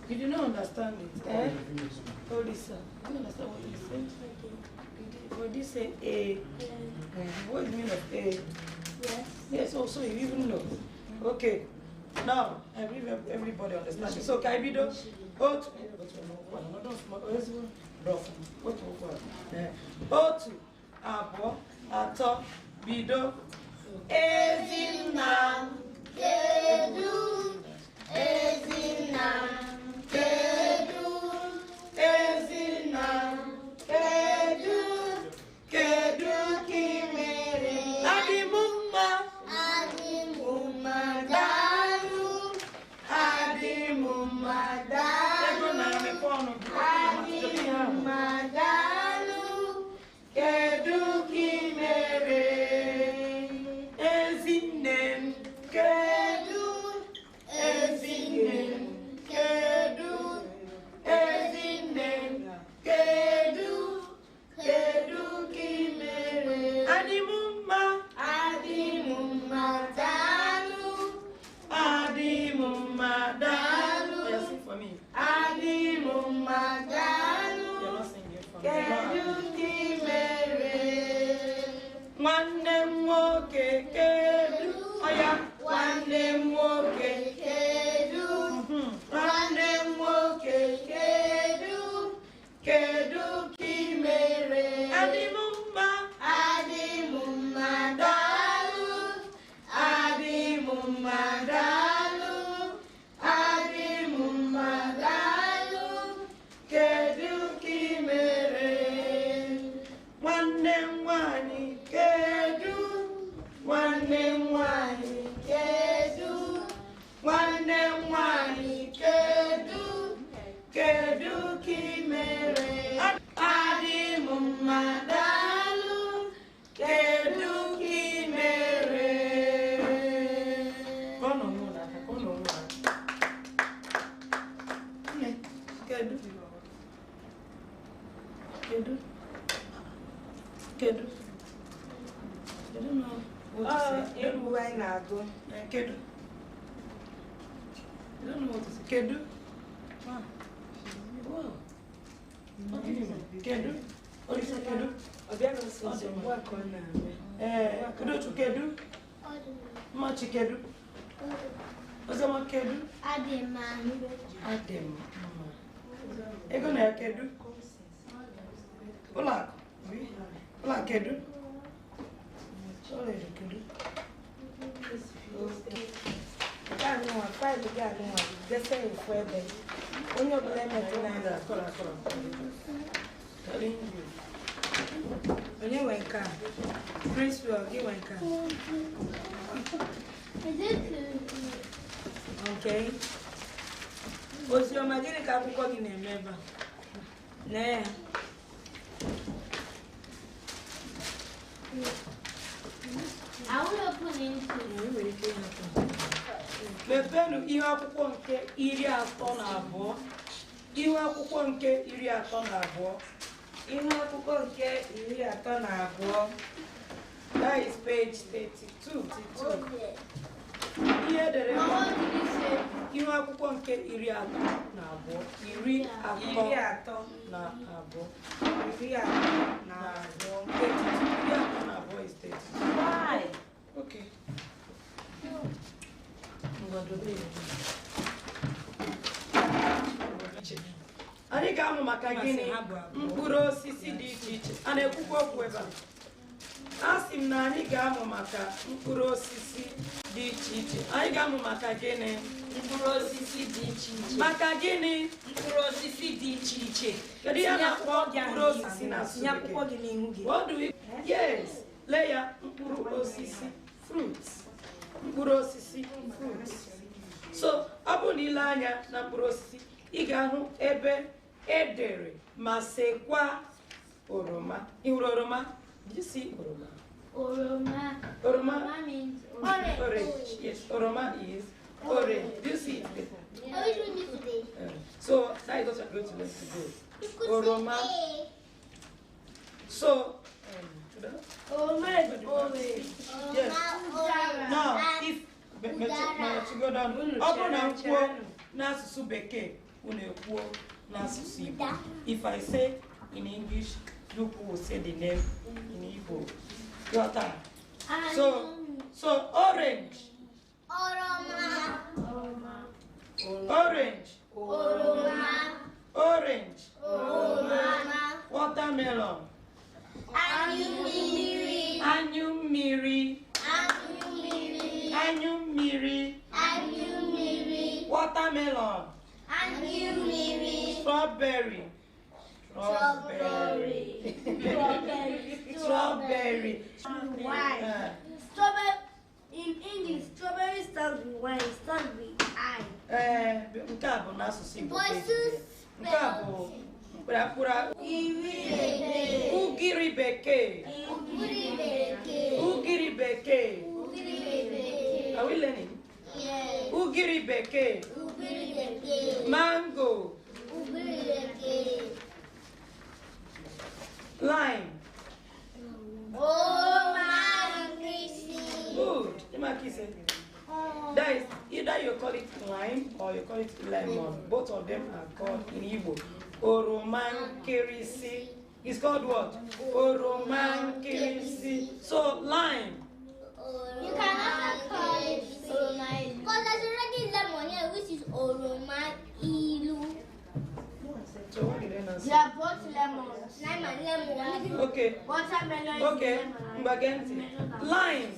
You did not understand it, eh? Oh, this, you don't understand what you said? For this, say A. What is the meaning of A? Yes. Yes, also you even know. Okay. Now, I believe everybody understands it. So, Kaibido, O2. O2, Abo, Ato, Bido, Ezinam, Kedu, Ezinam, Kedu, Ezinam, Kedu, Kedu Kimere, Adimumma, Adimumma Dalu, Adimumma Dalu, Adimumma Dalu, Kedu Kimere, Ezinem, Kedu, Ezinem, Kedu, Ezinem, Kedu, Kedu Kimere, Adimumma, Adimumma Dalu, Adimumma Dalu. Oh, you sing for me. Adimumma Dalu, You're not singing for me. Kedu Kimere, Nwanne m nwoke kedu. Oh, yeah. Nwanne m nwoke kedu, Nwanne m nwoke kedu, Kedu Kimere, Adimumma, Adimumma Dalu, Adimumma Dalu, Adimumma Dalu, Kedu Kimere, Nwanne m nwanyị kedu, Nwanne m nwanyị kedu, Nwanne m nwanyị kedu, Kedu Kimere, Adimumma Dalu, Kedu Kimere. Kono muna, kono muna. Kedu. Kedu. Kedu. I don't know what to say. Kedu anyị na-agụ. Kedu. I don't know what to say. Kedu. Wow. Wow. Kedu. Olisa kedu. Ọbịa gosi nsogbu aka ọ na-eme. Kedu kedu. Machi kedu. Ozama kedu. Adịmma. Adem. Ego na kedu. Ụlọakụ. Ụlọakụ kedu. Sorry, kedu. Gaanụwa, faịlụ gaanụwa, dese efu ebe. Onye ọbụla emetụ n'ala. Akọrọ. Telling you. Onye nwe nke a? Principal, gị nwe nke a? Okay. Oziọma, gịnị ka akwụkwọ gị na-eme ebe a? Nee ya. I will open into Nwere ike ịhapụ. Mepenu ihe akwụkwọ nke 32. Ihe akwụkwọ nke 32. Ihu akwụkwọ nke 32. That is page 32. Ihe edere ebe a. what did you say? Ihe akwụkwọ nke 32. 32 is 32. Why? Okay. Anyị ga-amụ maka gịnị? Mkpụrụ osisi dị iche iche. A na-ekwukwa okwu ebe a. A sị m na anyị ga-amụ maka mkpụrụ osisi dị iche iche. Anyị ga-amụ maka gịnị? Mkpụrụ osisi dị iche iche. Maka gịnị? Mkpụrụ osisi dị iche iche. Kedu ihe a na-akpọ mkpụrụ osisi na asụsụ Tinye akwụkwọ gị n'ihu gị. What do we? Yes. Lee ya mkpụrụ osisi fruits. Mkpụrụ osisi fruits. So, ọ bụ na ile anya na mkpụrụ osisi, ị ga-ahụ ebe edere ma sekwa oroma. Ị hụrụ oroma? Did you see oroma? Oroma. Oroma means orange. Yes, oroma is orange. Do you see it? Which one is today? So that is what we're going to learn today. You could Oroma. say So, Oroma is orange. yes. Now, if to go down, ọ bụrụ na m kwuo n'asụsụ bekee unekuo n'asụsụ Igbo. If I say in English, you will say the name in Igbo. Your turn. So orange. Oroma. Orange. Oroma. Orange. Oroma. Watermelon. Anyumiri. Anyumiri. Anyumiri. Anyumiri. Anyumiri. Watermelon. Anyumiri. Strawberry. Strawberry. Strawberry. Why? Strawberry. In English, strawberry starts with Y. It starts with I. Nke a bụ n'asụsụ Igbo. Voices. Nke a bụ mkpụrụ ugiri bekee. Ugiri bekee. Ugiri bekee. Ugiri bekee. Are we learning? Yes. Ugiri bekee. Ugiri bekee. Mango. Ugiri bekee. Lime. Oh my Chrissy. Good. That is either you call it lime or you call it lemon. Both of them are called in Igbo. Oromankirisi. It's called what? Oromankirisi. So lime. You cannot call it oroma because there's already lemon here, which is oroma ilu. So what did I not say? They are both lemons. Lemon. Okay. Watermelon is Okay. lemon. Mbagenti. Lime.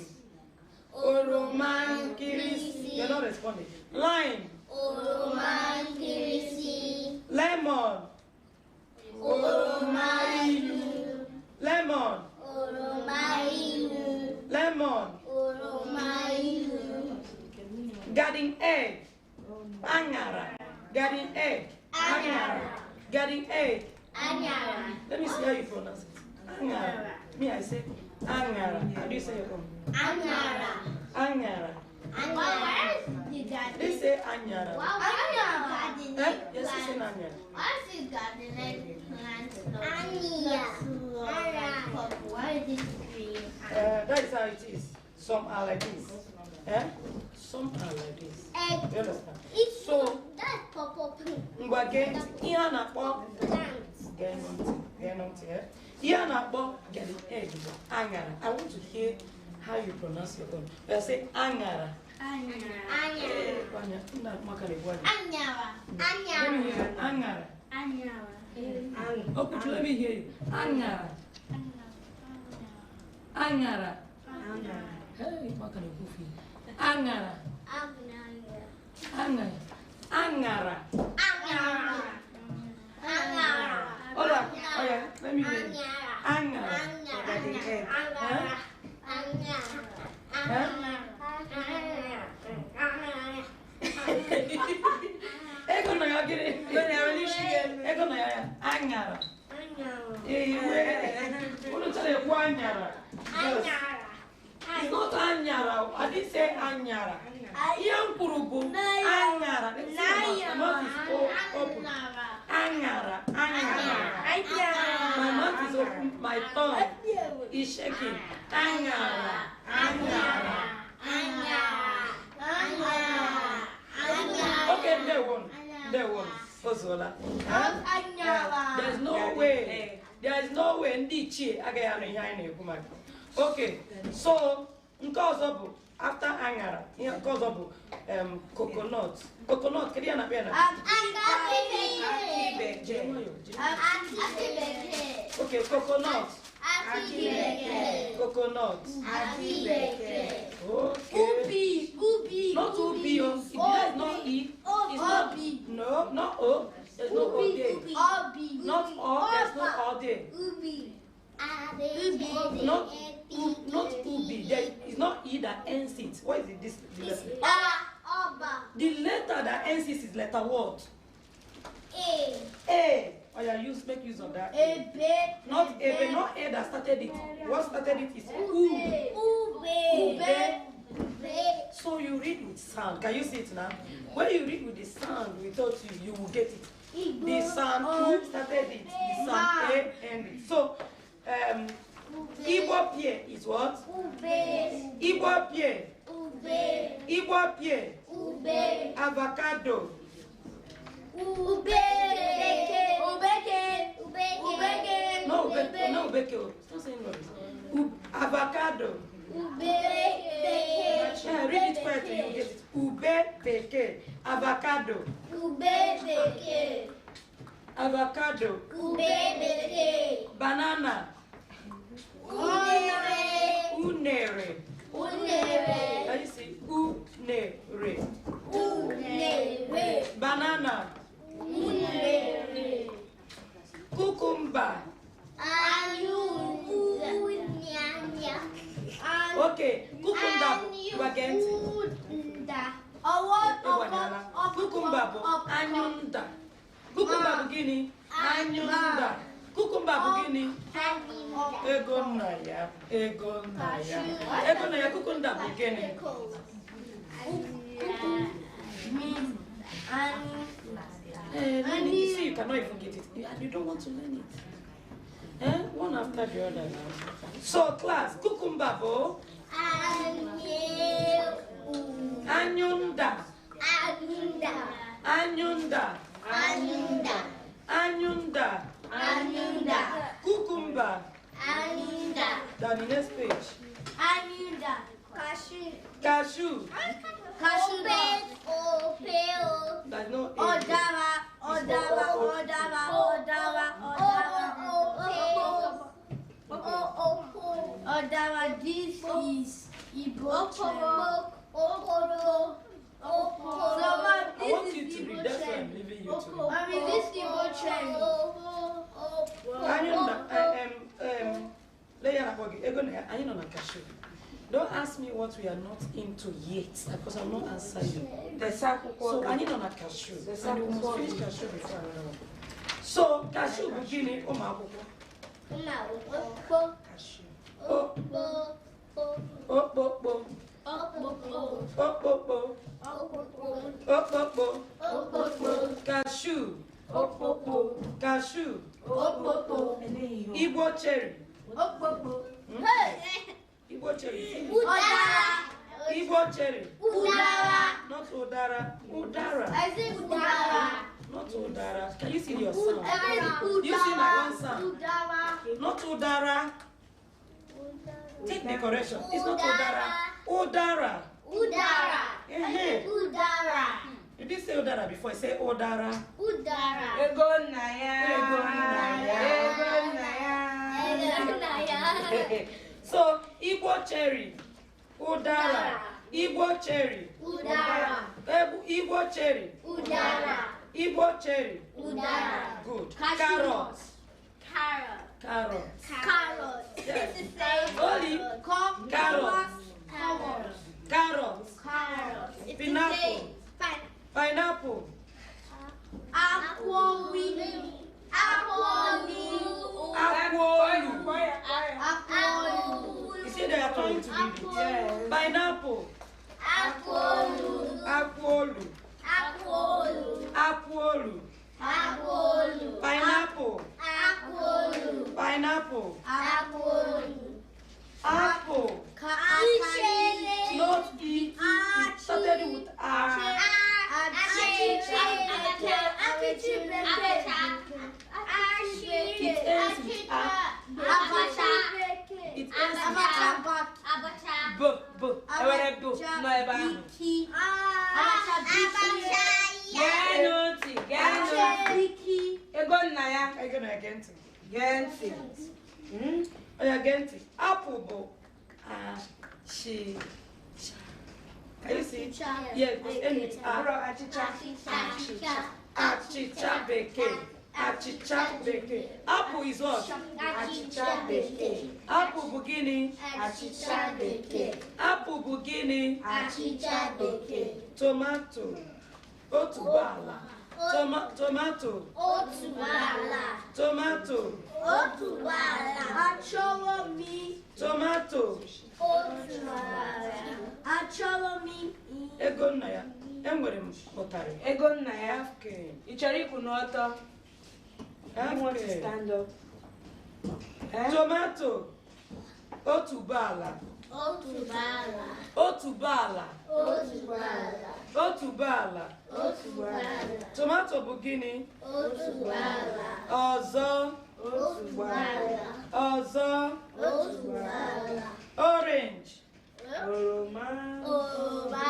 Oromankirisi. You're not responding. Lime. Oroma kirisi. Lemon. Oroma ilu. Lemon. Oroma ilu. Lemon. Oroma ilu. Garden egg. Angara. Garden egg. Angara. Garden egg. Anyara. Let me see how you pronounce it. Angara. Me, I say Angara. How do you say your own? Anyara. Angara. Where is the garden? They say Anyara. Anyara. Eh? Yes, they say Anyara. What is garden plant? Anya. Why is it green? That is how it is. Some are like this. Eh? Some are like this. Egg. You understand? It's So, that's purple pink. Mbagenti, ihe a na-akpọ Plant. gee ntị, eh? Ihe a na-akpọ garden egg bụ Angara. I want to hear how you pronounce your own. You say Angara. Anyara. Let Anyara. me hear Angara. Oh, could you let me hear you? Angara. Angara. Hey, what kind of goofy? Angara. Angara. Angara. Hold on. Oh yeah, let me hear you. Angara. Ego na ya gịnị? Ego na ya Angara. Unu chọrọ ekwu Anyara. It's not Anyara. I didn't say Anyara. Ihe m kwuru bụ Angara. My mouth is open. Angara. Angara. My mouth is open. My tongue is shaking. Angara. Angara. Okay, there one. Ozola. There's no way ndị ichie agaghị anụ ihe anyị na-ekwu maka. Okay, so nke ọzọ bụ after Angara, ihe nke ọzọ bụ coconut. Coconut, kedu ya na bịa na? Okay, coconut. Coconut. Okay. Ubi. Not ubi. If that is not E, it's not no, not O. There's no O there. Not O. There's no O there. Ubi. Not ubi. There is not E that ends it. What is it? This the letter. Oba. The letter that ends it is letter what? A. A. Oh yeah, make use of that. Not A. Not A that started it. What started it is U. Ube. So you read with sound. Can you see it now? When you read with the sound, we thought you will get it. The sound U started it. The sound A ended it. So Igbo pie is what? Ube. Igbo pie. Ube. Igbo pie. Ube. Avocado. No, ubeke. Stop saying rubbish. Avocado. Yeah, read it quietly, you get it. Ubeke. Avocado. Avocado. Banana. Unere. Can you see? Unere. Banana. Cucumber. Okay, cucumber. Bagenti. Cucumber. Anyunda. Cucumber begini. Anyunda. Cucumber begini. Egonaya. Cucumber begini. You see, you cannot even get it. You don't want to learn it. One after the other now. So, class, cucumber, bo. Anyunda. Cucumber. Then the next page. Cashew. There's no A. This is IGBO. I want you to read. That's why I'm leaving you to read. Mommy, this IGBO trend. Don't ask me what we are not into yet, because I'm not answering you. So I need on a cashew. And we must finish cashew before another one. So cashew beginning, cashew. Cashew. Igbo cherry. Igbo cherry. Igbo cherry. Not udara. Udara. I said udara. Not udara. Can you see your sound? You see my one sound. Not udara. Take the correction. It's not udara. Udara. You did say udara before. I say udara. So Igbo cherry. Udara. Igbo cherry. Igbo cherry. Igbo cherry. Good. Carrot. Yes. Only carrot. Pineapple. Aquolu. You see they are trying to read it. Pineapple. Aquolu. Pineapple. Apple. Not E. It started with R. It ends with R. It ends with Apple. Can you see? Yeah, it ends with R. Achicha beke. Apple is what? Apple beginning. Apple beginning. Tomato. Otubala. Tomato. Ego nna ya. Enwere m ụtarị. Ego nna ya. Ị chọrọ ịkwụ n'ọtọ? You want to stand up? Tomato. Otubala. Tomato Tomato bụ gịnị? Otuala. Ọzọ. Otuala. Ọzọ. Otuala. Orange. Oroma. Oroma.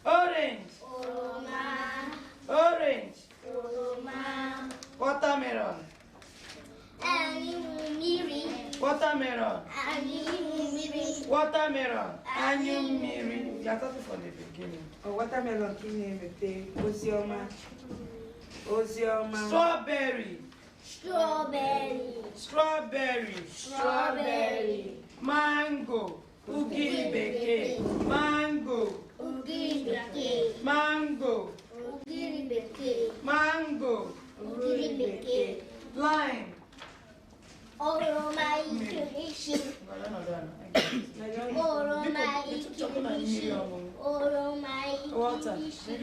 Orange. Oroma. Orange. Oroma. Watermelon. Anyị mmiri. Watermelon. Anyị mmiri. Watermelon. Anyụ mmiri. You are starting from the beginning. Watermelon ka ị na-emete. Oziọma. Oziọma. Strawberry. Strawberry. Strawberry. Strawberry. Mango. Ugiri bekee. Mango. Ugiri bekee. Mango. Ugiri bekee. Mango. Ugiri bekee. Lime. Oroma ikirisi. Oroma ikirisi. Oroma Water. ikirisi.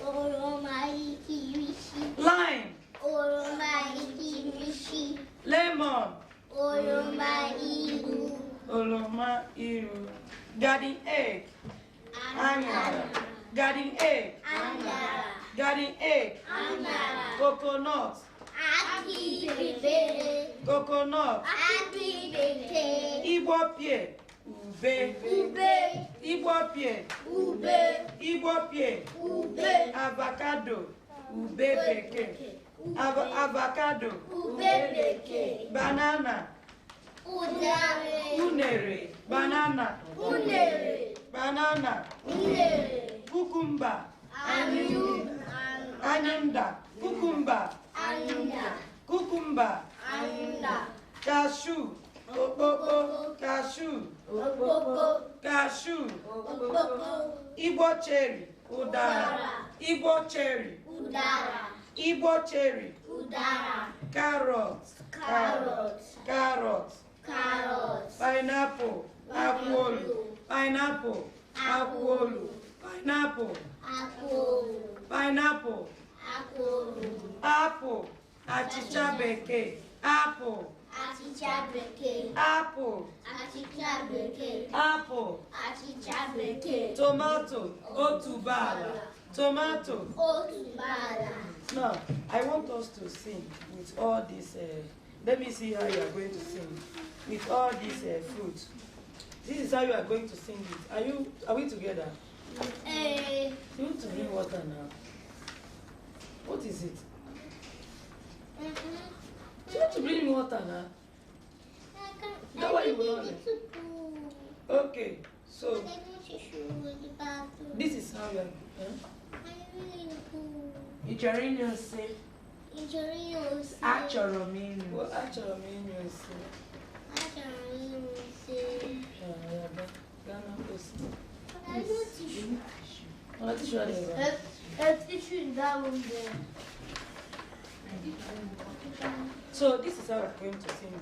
Oroma ikirisi. Lime. Oroma ikirisi. Lemon. Oroma ilu. Oroma iru. Garden egg. Anyara. Garden egg. Anyara. Garden egg. Anyara. Coconut. Aki bekee. Coconut. Aki bekee. Igbo pie. Ube. Ube. Igbo pie. Ube. Igbo pie. Ube. Avocado. Ube bekee. Avocado. Ube bekee. Banana. Unere. Unere. Banana. Unere. Banana. Unere. Cucumber. Anyụ. Anyụnda. Cucumber. Anyụnda. Cucumber. Anyụnda. Cashew. Okpoko. Cashew. Okpoko. Cashew. Okpoko. Igbo cherry. Ụdara. Igbo cherry. Ụdara. Igbo cherry. Ụdara. Carrot. Carrot. Carrot. Carrot. Pineapple. Akwụolu. Pineapple. Akwụolu. Pineapple. Akụ. Pineapple. Akụ. Apple. Achịcha bekee. Apple. Achịcha bekee. Apple. Achịcha bekee. Apple. Achịcha bekee. Tomato. Otuboala. Tomato. Otuboala. Now, I want us to sing with all this. Let me see how you are going to sing with all these fruits. This is how you are going to sing it. Are we together? You want to drink water now. What is it? You want to bring me water now? That why you will not. Okay, so this is how you are. Ị chọrọ ịnụ nsị? Achọrọ m ịnụ. Achọrọ m ịnyụ nsị. Ghana post. So this is how I'm going to sing it.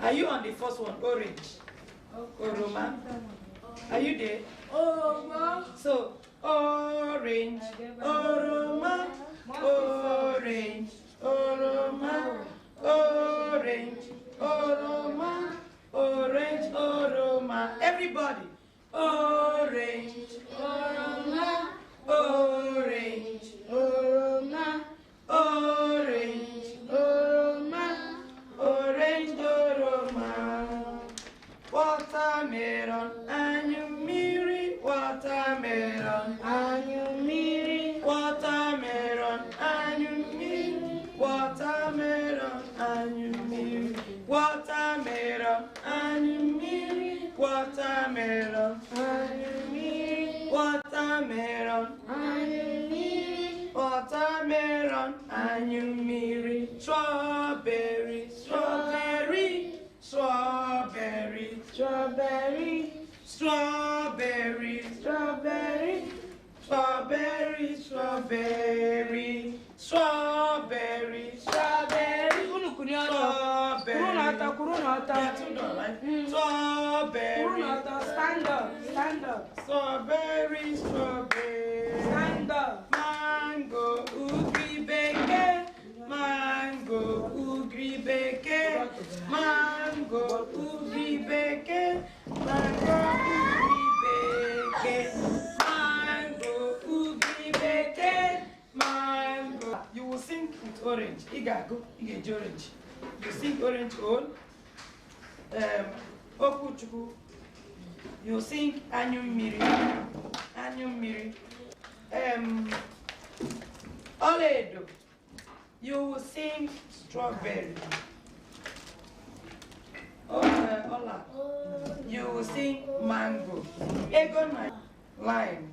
Are you on the first one? Orange. Oroma. Are you there? Oroma. So orange. Oroma. Orange. Oroma. Orange. Oroma. Orange. Oroma. Everybody. Orange. Oroma. Orange. Oroma. Orange. Oroma. Orange. Oroma. Watermelon. Anyumiri. Watermelon. Anyumiri. Watermelon. Anyumiri. Watermelon. Anyumiri. Watermelon. Anyumiri. Watermelon. Anyumiri. Watermelon. Anyumiri. Watermelon. Anyumiri. Strawberry. Strawberry. Strawberry. Strawberry. Strawberry. Strawberry. Strawberry. Strawberry. Strawberry. Strawberry. Unu kuni ọtọ. Kuru n'ọtọ, kuru n'ọtọ. Strawberry. Kuru n'ọtọ, stand up, stand up. Strawberry, strawberry. Stand up. Mango, ugri bekee. Mango, ugri bekee. Mango, ugri bekee. Mango, ugri bekee. Mango, ugri bekee. orange. Igago, Igeji orange. You sing orange all. Okuchuku. You sing Anyum Miri. Anyum Miri. Oledo. You will sing strawberry. Ola. You will sing mango. Egon lime.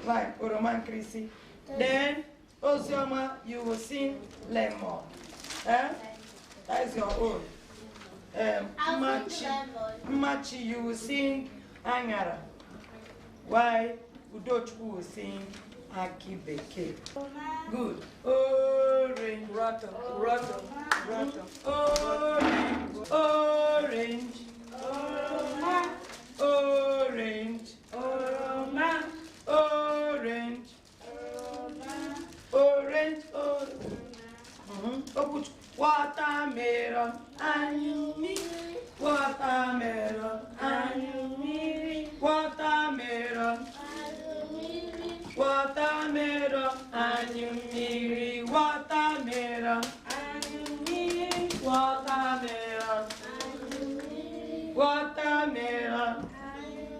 Lime. Oroman Krisi. Then Osioma, you will sing lemon. That is your own. Machi, you will sing Angara. Why? Udochku will sing Akibeke. Good. Orange. Rotten. Orange. Orange. Orange. Orange. Orange. Orange. Orange. Watermelon. Anyumi. Watermelon. Anyumi. Watermelon. Watermelon. Anyumi. Watermelon. Anyumi. Watermelon. Watermelon.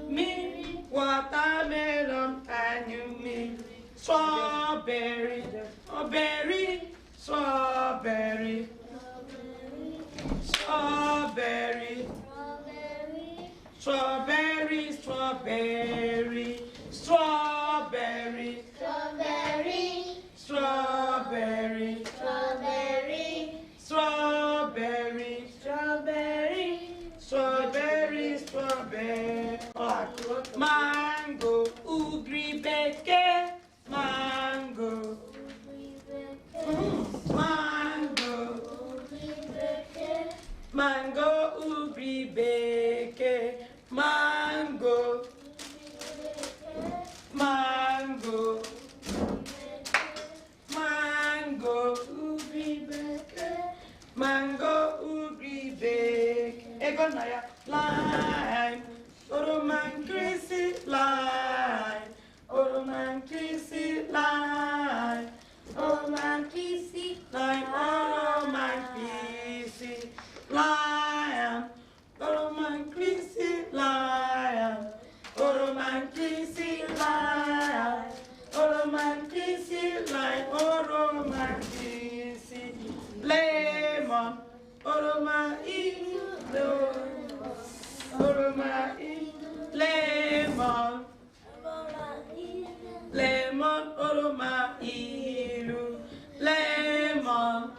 Me. Watermelon. Anyumi. Strawberry. Strawberry. Strawberry. Strawberry. Strawberry. Strawberry. Strawberry. Strawberry. Strawberry. Strawberry. Strawberry. Strawberry. Strawberry. Strawberry. Mango. Ugri beke. Mango. Mango. Mango. Ugri beke. Mango. Mango. Mango. Ugri beke. Mango. Ugri beke. Egonaya. Lime. Oroman Chrissy. Lime. Oroman Chrissy. Lime. Oroman Chrissy. Lime. Oroman Chrissy. Lion, Oroman Chrissy, lion, Oroman Chrissy, lion, Oroman Chrissy, lion, Oroman Chrissy, lemon, Oroman Oroman lemon, lemon, Oroman lemon.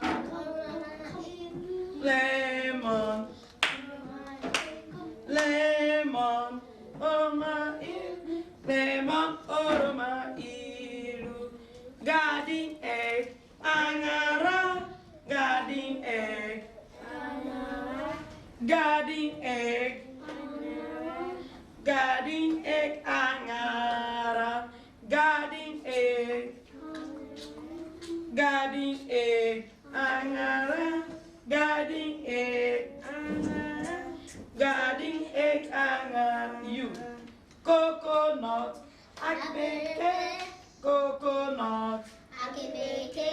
Lemon, lemon, oroma ilu, lemon, oroma ilu, garden egg, angara, garden egg, garden egg, garden egg, angara, garden egg, garden egg, angara. Garden egg, you. Coconut, akibeke, coconut, Akibeke,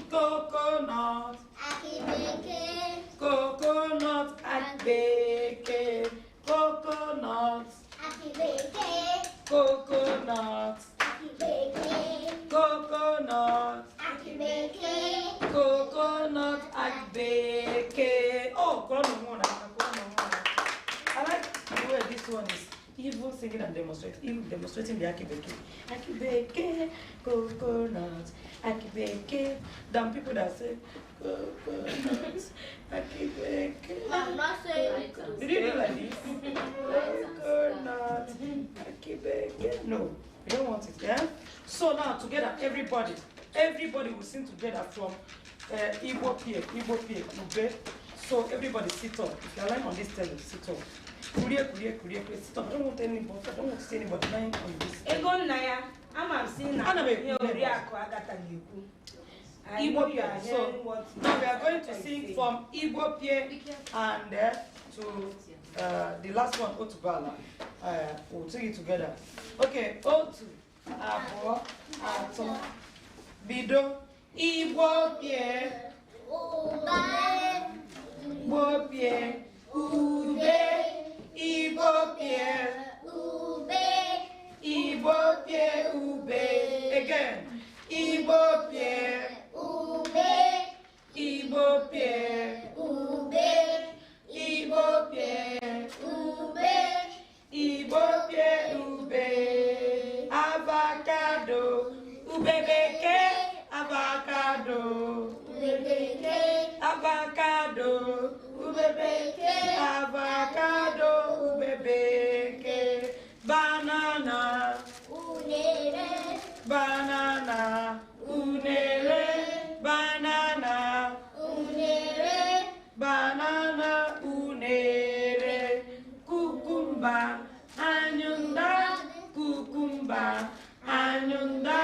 coconut, akibeke, coconut, akibeke, coconut, akibeke, coconut, akibeke, coconut, akibeke. Coconut akibeke. Oh, I like the way this one is even singing and demonstrating the akibeke. Akibeke, coconut, akibeke. Than people that say coconut, akibeke. I'm not saying Did you do like this? Coconut, akibeke. No, you don't want it, yeah? So now together, everybody will sing together from Igbo Pie, Ube. So everybody sit up. If you're lying on this table, sit up. Kurie, sit up. I don't want to see anybody lying on this table. Egon Naya, I'm seeing Igbo Pie. So now we are going to sing from Igbo Pie and to the last one, Otubala. We'll sing it together. Okay, Otu, Abo, Ato, Bido, Igbopie. Ube. Igbopie. Ube. Igbopie. Ube. Igbopie. Ube. Again. Igbopie. Ube. Igbopie. Ube. Igbopie. Ube. Igbopie. Ube. Avocado. Ube beke. Avocado. Ube. Avocado. Ube beke. Avocado. Ube beke. Banana. Unere. Banana. Unere. Banana. Unere. Banana. Unere. Cucumber. Anyunda. Cucumber. Anyunda.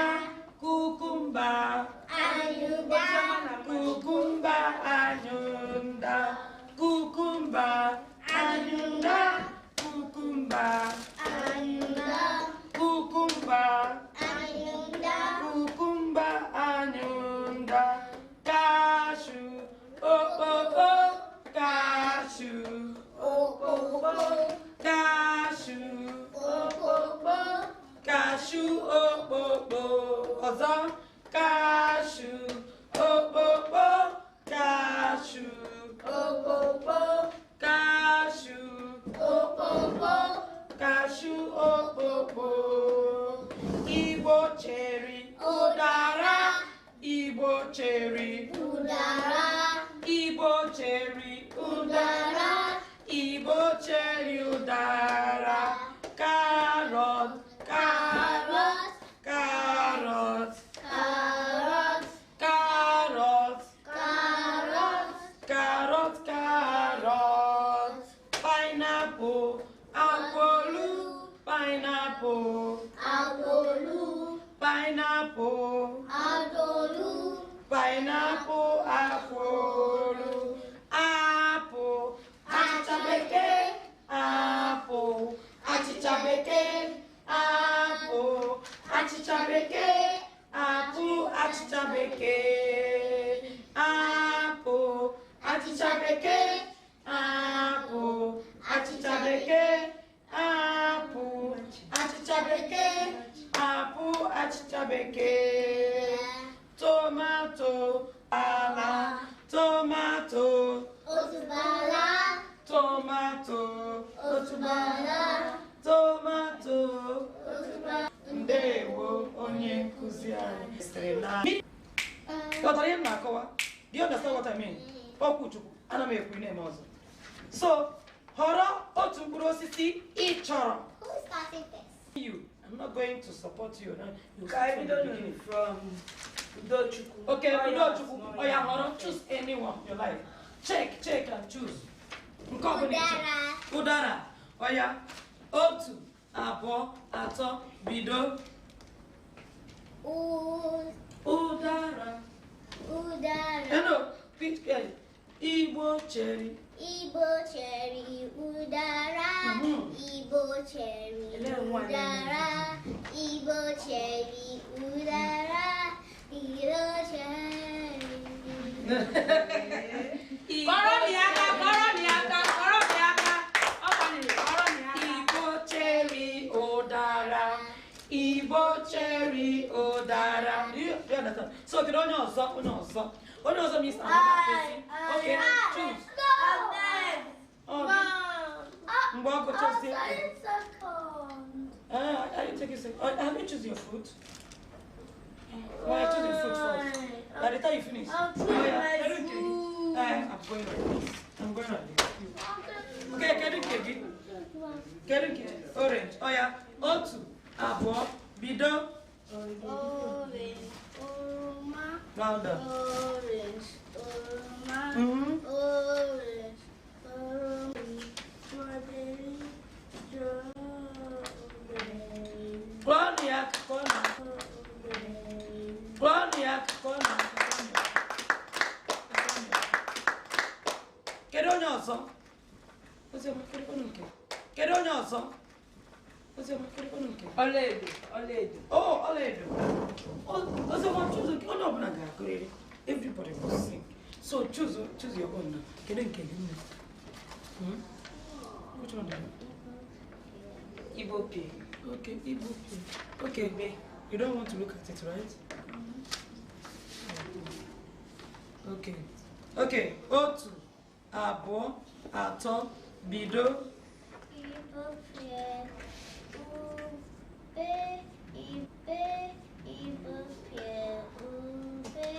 Cucumber. Ayuda. Cucumber. Anyunda. Cucumber. Anyunda. Cucumber. Ayuda. Cucumber. Ayuda. Cucumber. Anyunda. Cashew. Oh, oh, oh. Cashew. Okobo. Cashew. Okobo. Cashew. Oh, oh, oh. Ọzọ. Cashew. Oh, oh, oh. Cashew. Okobo. Cashew. Okobo. Cashew. Oh, oh, oh. Igbo cherry. Udara. Igbo cherry. Udara. Igbo cherry. Udara. Igbo cherry. Udara. Carrot. Carrot. Carrot. Carrot. Carrot. Carrot. Carrot. Carrot. Pineapple. Apple. Pineapple. Agolu. Pineapple. Agolu. Pineapple. Apple. Apple. Achịcha bekee. Apple. Achịcha bekee. Apple. Achịcha bekee. Apple. Achịcha bekee. Apple. Achịcha bekee. Apple. Achịcha bekee. Apple. Achịcha bekee. Apple. Achịcha bekee. Tomato. Ala. Tomato. Otubala. Tomato. Otubala. Tomato. Otubala. Ndewo onye nkuzi anyị sịrị na ghọtara ihe m na-akọwa. Do you understand what I mean? Okwuchukwu ana m ekwu na-eme ọzọ. So họrọ otu mkpụrụ osisi ị chọrọ. Who is starting first? You, I'm not going to support you. No, you Ka start anyị from the bido beginning. from Udochukwu. Okay, Udochukwu. Oya họrọ, choose anyone you like. Check and choose. Nke ọ bụla ị chọrọ. Ụdara. Oya, otu, abụọ, atọ, bido. Ụdara. Udara. No, Igbo cherry. Igbo cherry. Udara. Igbo cherry. Udara. Igbo cherry. Udara. Igbo cherry. Kọrọ mi aka, kọrọ mi aka, kọrọ mi aka. Ọ kwaniri, kọrọ mi aka. Igbo cherry ụdara. Igbo cherry ụdara. Do you understand? So kedu onye ọzọ? Onye ọzọ means another person. Okay, choose. Mgbe ọ gụchazie. Are you taking second? Have you choose your fruit? Why choose your fruit first? By the time you finish. I'll choose yeah, my Kedu nke gị? fruit. I'm going like this. I'm going like this. Okay, kedu nke gị? Kedu nke gị? Orange. Yeah. Otu, abụọ, bido. Orange. Oroma. Louder. Orange. Oroma. Orange. Oroma. Strawberry. Strawberry. Claudia, Claudia. Kedu onye ọzọ? Kedu onye ọzọ? Ọlaedo, ọlaedo. Oh, ọlaedo. Ọzọ choose onye ọbụla gara. Everybody must sing. So choose your own now. Can you get Which one? Igbo P. Okay, Igbo P. Okay, you don't want to look at it, right? Okay. Okay. Otu, abo, ato, bido. Igbo P. Ube, Igbo P. Ube,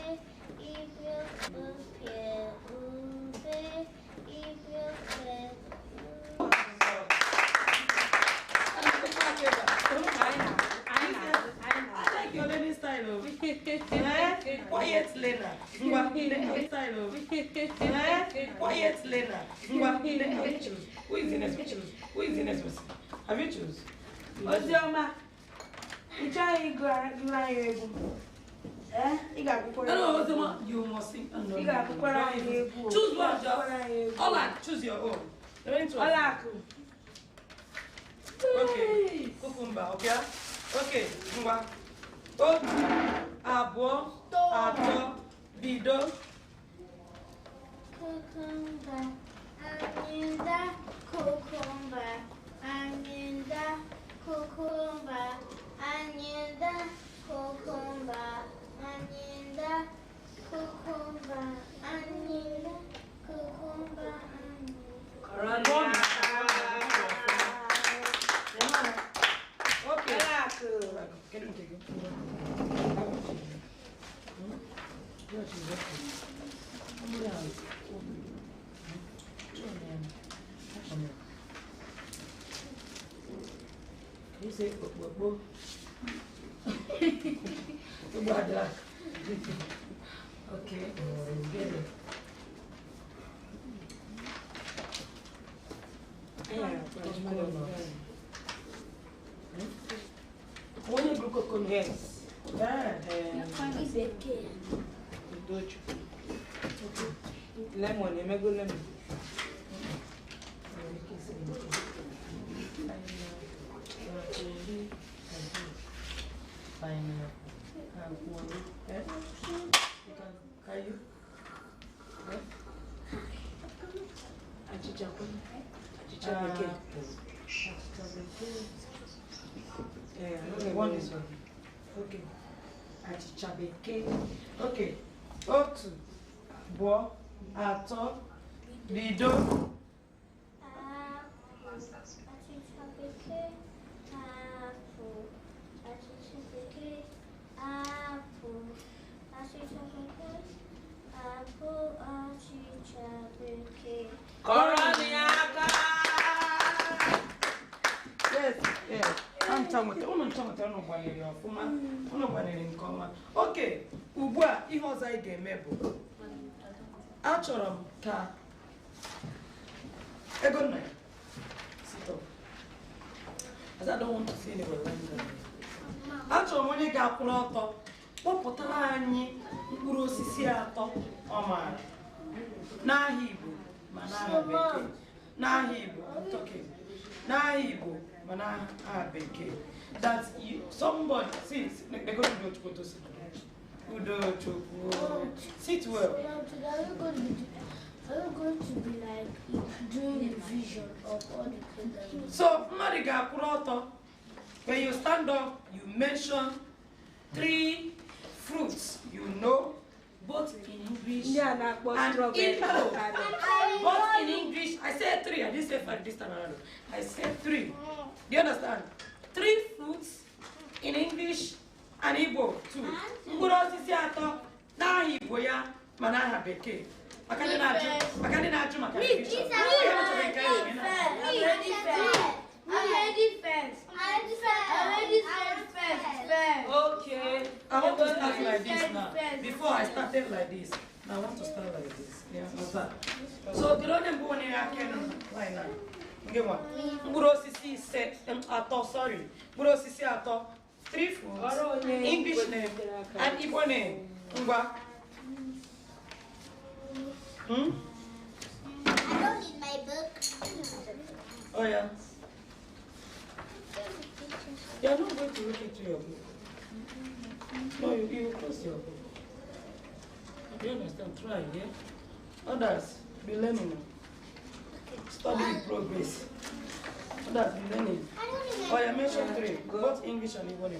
Igbo P. Ube, Igbo P. I like your learning style of quiet learner. Style of quiet learner. Who is the next person? Who is the next person? Have you choose? Ozioma. Ichai igura yegu. Iga kukwara. No, Ozioma, you must sing. Iga kukwara yegu. Choose one, just. Ola, choose your own. Olaku. Okay, cucumber, okay? Okay, ngwa. Otu, abo, ato, bido. Cucumber, Aminda, cucumber, Aminda, cucumber, Aminda, cucumber, Aminda, cucumber, Aminda, cucumber, Okay. Olaku. Can you take it? Can you say okay. Get it. When you go coconut, yes. Lemon, emego lemon. One is one. Okay. Achichabeke. Okay. Otu, bo, ato, bido. Koroniaka. Yes, yes. I'm talking okay, ugbu a ihe ọzọ anyị ga-eme bụ achọrọ m ka ego nna ya sit up as I don't want to see anybody running down. Achọrọ m onye ga-akwụrụ ọtọ kpọpụtara anyị mkpụrụ osisi atọ ọ maara n'aha Igbo ma n'aha Bekee. N'aha Igbo, I'm talking. N'aha Igbo ma n'aha Bekee. That you, somebody, see, they're going to do to sit. Sit well. Are you going to be like doing a vision of all the things that you do? So, Mariga Kuroto, when you stand up, you mention 3 fruits you know, both in English and Igbo. Both in English, I said 3, I didn't say 5 this time around. I said 3. Do you understand? 3 fruits in English and Igbo too. Mkpụrụ osisi atọ n'aha Igbo ya ma n'aha Bekee. Maka ndị na-ajụ maka revision. Okay. I want to start like this now. Before I started like this. Now I want to start like this. Yeah, so the only one here I can right now. Mkpụrụ osisi ise atọ, sorry. Mkpụrụ osisi atọ, 3 fruits, English name and Igbo name. Ngwa. I don't need my book. Oh yeah. You are not going to look into your book. No, you will close your book. Do you understand? Try, yeah? Others, be learning. Study with progress. Others, be learning. Oh, I mentioned 3. Both English and Igbo.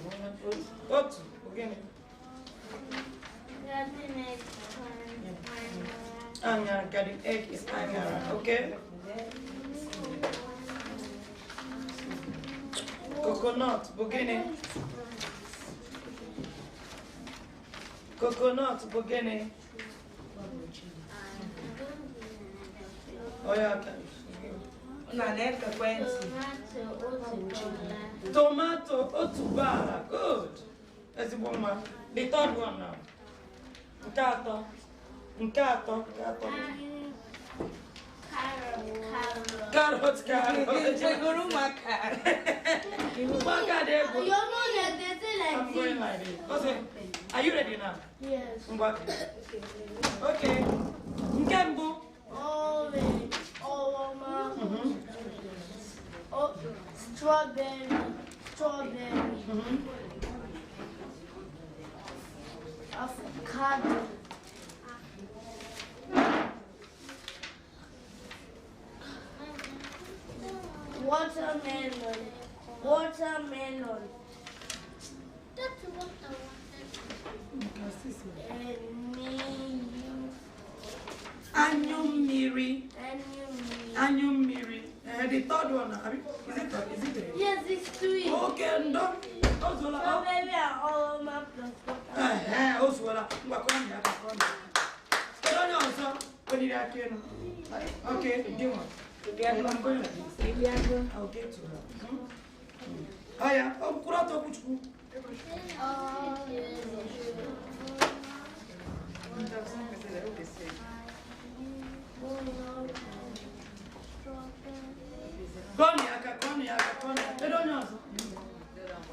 Go to. Again. Anya, garden egg is Anyara, okay? Coconut, Bogene. Coconut, Bogene. Oh, yeah, tomato, otubara, good. That's the one. The third one now. Nkato. Carrot. I'm going like this. Okay. Are you ready now? Yes. Okay. Nkembu. Orange. Oh, strawberry. Avocado. Watermelon. That's what I wanted. Anyumiri. The third one. Is it 3? Yes, it's 3. Okay, no. Strawberry and almond plus watermelon. Okay, give one. I'm going like this. I'll get to her. Oh yeah,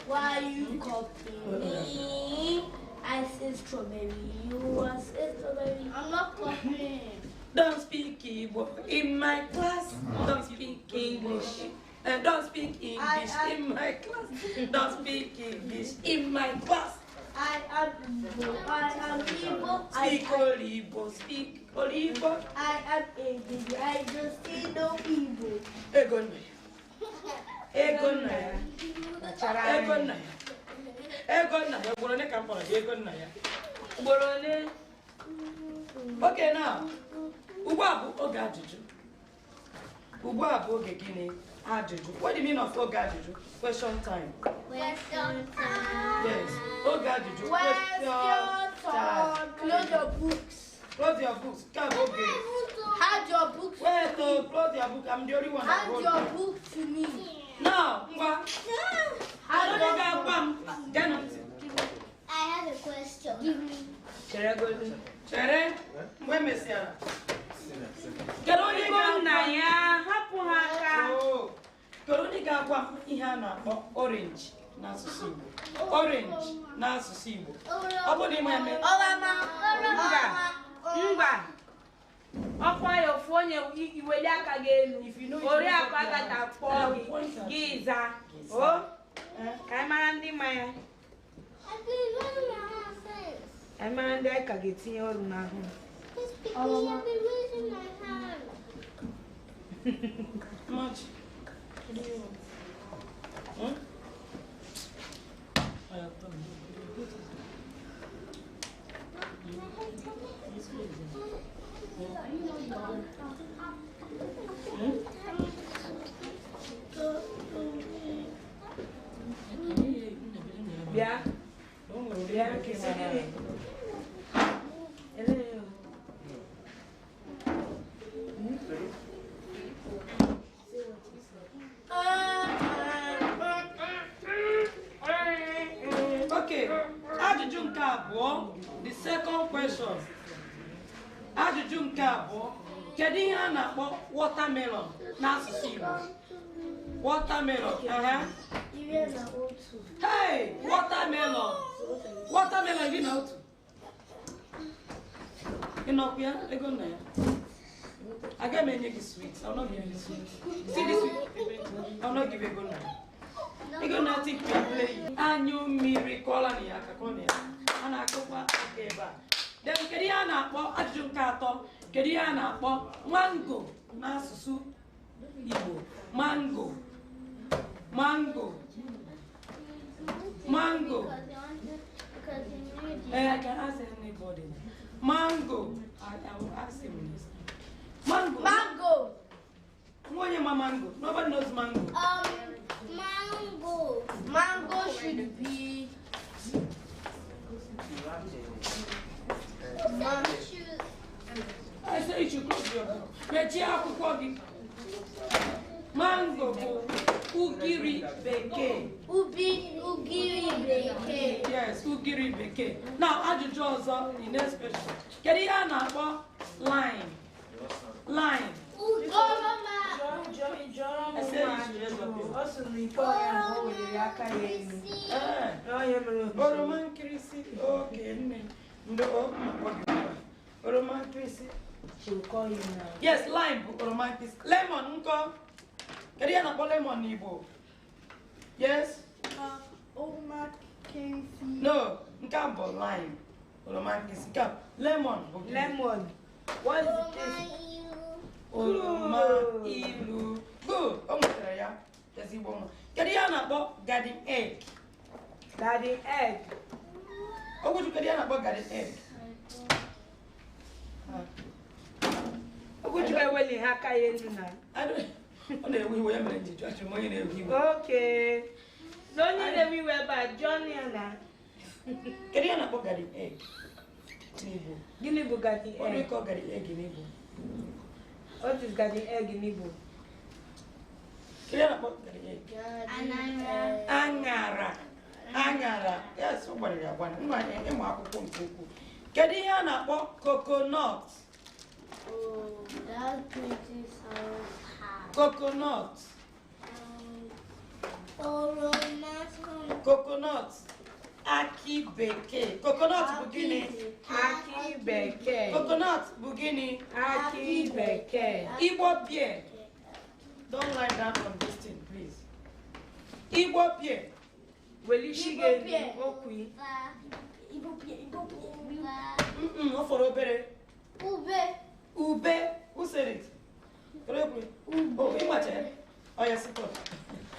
Why you copying me? I said strawberry. You say strawberry. I'm not copying. Don't speak Igbo in my class. Don't speak English. Don't speak English in my class. Don't speak English in my class. I am Igbo. Speak Olibo. Speak Olibo. I am a baby. I just say no Igbo. Egonaya. Okay, now. Oge ajụjụ. Oge gịnị? Ajụjụ. What do you mean of oge ajụjụ? Question time. Question time. Yes. Oge ajụjụ. Question time. Close your books. Close your books. Hide your books. Wait, close your book. I'm the only one. Hand your book to me. No. I have a question. Give me. Chere? Where Messiah? Get on your orange. Orange. Ọkwa ya ofu onye iweli aka gị elu oriakụ agata kpọọ gị ịza o ka anyị mara ndị ma ya anyị mara ndị anyị ka ga-etinye ọrụ n'ahụ Much. Bịa. Okay, ajụjụ nke abụọ, the second question. Ajụjụ nke abụọ, kedu ihe a na-akpọ watermelon n'asụsụ Igbo? Watermelon. Hey, watermelon. Watermelon gị na otu. Ị nọkwa ya? Ego nna ya. Aga m enye gị sweet. I will not give you sweet. See this sweet? I will not give you ego nna ya. Ego nna think you are playing. Anyụ mmiri kọla na ya aka kọ na ya. A na-akụkwa aka ebe a. Then kedu ya na-akpọ ajụjụ nke atọ kedu ya na-akpọ mango n'asụsụ Igbo mango I can ask anybody mango I will ask him this mango Nobody knows mango Mango should be I say you should close your door. Mango ugiri bekee. Ugiri bekee. Yes, ugiri bekee. Now ajụjụ ọzọ in next question. Kedu ihe a na-akpọ line? Line. Oroma nkirisi oke nne oroma nkirisi. Yes, lime bụ oroma nkirisi. Lemon nkọ. Kedu ihe a na-akpọ lemon n'Igbo? Yes? Oroma nkirisi. No, nke a bụ lime. Oroma nkirisi. Nke a lemon bụ lemon. What is it? Oroma ilu. Good. O nwetara ya. Ezigbo nwa. Kedu ihe a na-akpọ garden egg? Garden egg. Ogwuju kedu ihe a na-akpọ garden egg? Ogwuju eweli ha aka ya elu na. Ọ na-ewu iwe ya mere njiju achọrọ onye na-ewu iwe. Okay. N'onye na-ewu iwe ba John ya na. Kedu ihe a na-akpọ garden egg? N'Igbo. Gịnị bụ garden egg? What do you call garden egg in Igbo? What is garden egg in Igbo? Kedu ihe a na-akpọ garden egg? Aṅara. Yes, ọ gbara ya agwa. Ịmụ akwụkwọ nke ukwuu. Kedu ihe a na-akpọ coconut? Oh, that pretty sounds hard. Coconut. Coconut. Aki bekee. Coconut bụ gịnị? Aki bekee. Coconut bụ gịnị? Aki bekee. Igbo beer. Don't lie down on this thing, please. Igbo beer. Welishige okwi. Ọ fọrọ obere. Ube. Who said it? Oh, Imache. Oh, yes, it was.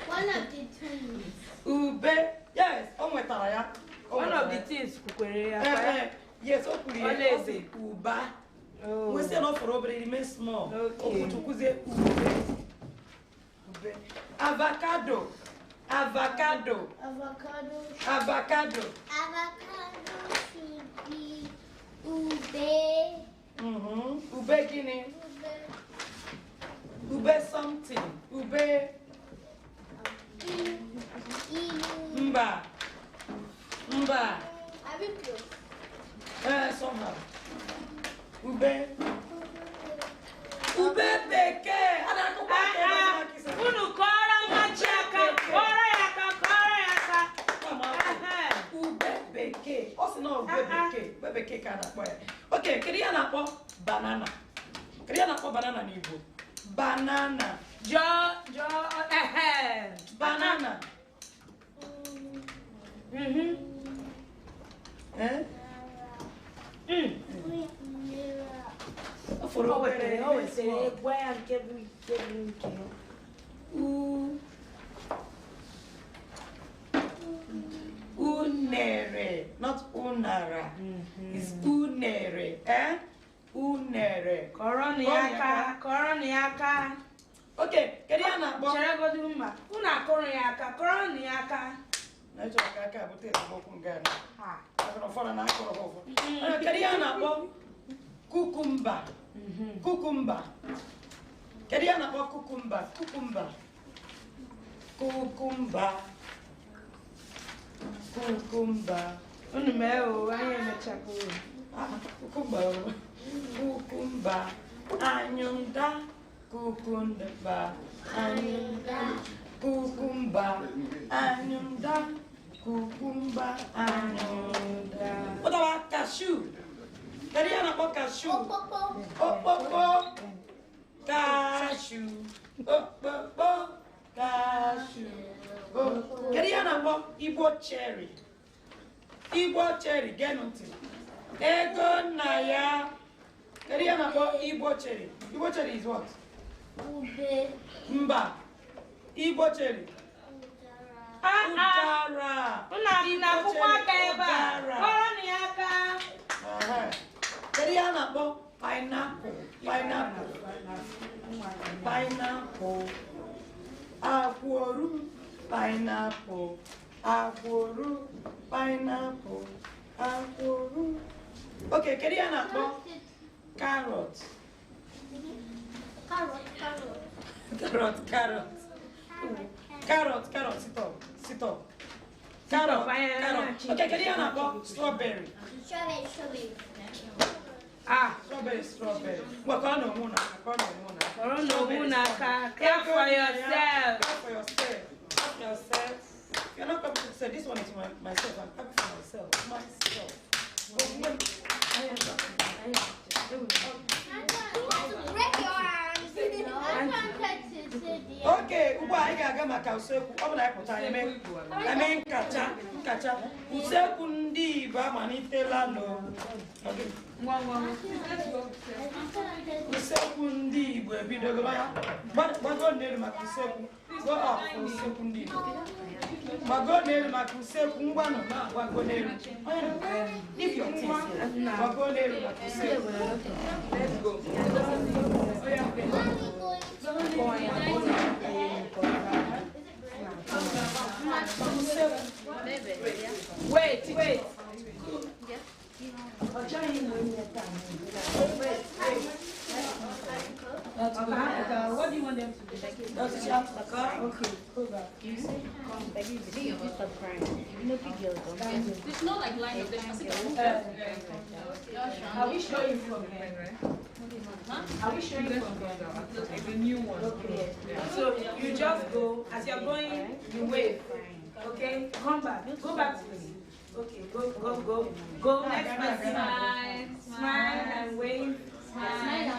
One of the two. Ube. Yes, o nwetara ya. One of the things kukwere ya. Yes, o kwuru ya. O si uba. We say no for obere, it remains small. Okay. O kutukuze ube. Avocado. Should be ube. Ube gini. Ube something. Ube. Mba. Are we close? Somehow. Ube bekee. Unu kọrọ nwachi aka. Kọrọ ya aka. Ube bekee. Ọ sị na ube bekee. Ube bekee ka a na-akpọ ya. Okay, kedu ihe a na-akpọ banana? Kedu ihe a na-akpọ banana n'Igbo? Banana. Banana. Unere, not unara. It's unere. Unere. Kọrọ ya aka. Okay, kedu ihe a na-akpọ? Chere godu mma. Unu akọrọ ya aka. Kọrọ ya aka. Na-echọrọ ka aka bute esemokwu nga na. Akọrọ fọrọ na akọrọ ọfọ. Kedu ihe a na-akpọ? Cucumber. Kedu ihe a na-akpọ cucumber? Unu mee o, anyị emechapụ. Cucumber. Anyụnda. Cucumber. What about cashew? Kedu ihe a na-akpọ cashew? Okpokpo. Cashew. Kedu ihe a na-akpọ Igbo cherry? Gee ntị. Ego naya. Area number Igbo cherry. Igbo cherry is what? Ube. Mba. Igbo cherry. Udara. Una kukwa kaiba. Koroni aka. Area number pineapple. Pineapple. Pineapple. Akworu. Pineapple. Akworu. Pineapple. Akworu. Okay, area number carrot. Carrot. Sit up. Carrot. Okay, can you about strawberry? Strawberry. Strawberry. Well, Care for yourself. You're not coming to say this one is myself. I'm coming for myself. Break your arms. Okay, I got my usekwu. Ọ bụ na ịpụta eme nkacha. Usekwu ndị Igbo amalitela lo. Usekwu ndị Igbo ebidogo ya. Gbago n'elu maka usekwu. Go off for usekwu ndị Igbo. Gbago n'elu maka usekwu ngwanụ na gbago n'elu. Leave your things here. Gbago n'elu maka usekwu. Let's go. Wait. What do you want them to do? Okay, go back. It's not like line of Are we showing from here? Are we showing from here? like the new one. Okay. So you just go, as you're going, you wave. Okay? Come back. Go back to me. Okay, go. Go next person. Smile and wave. Smile.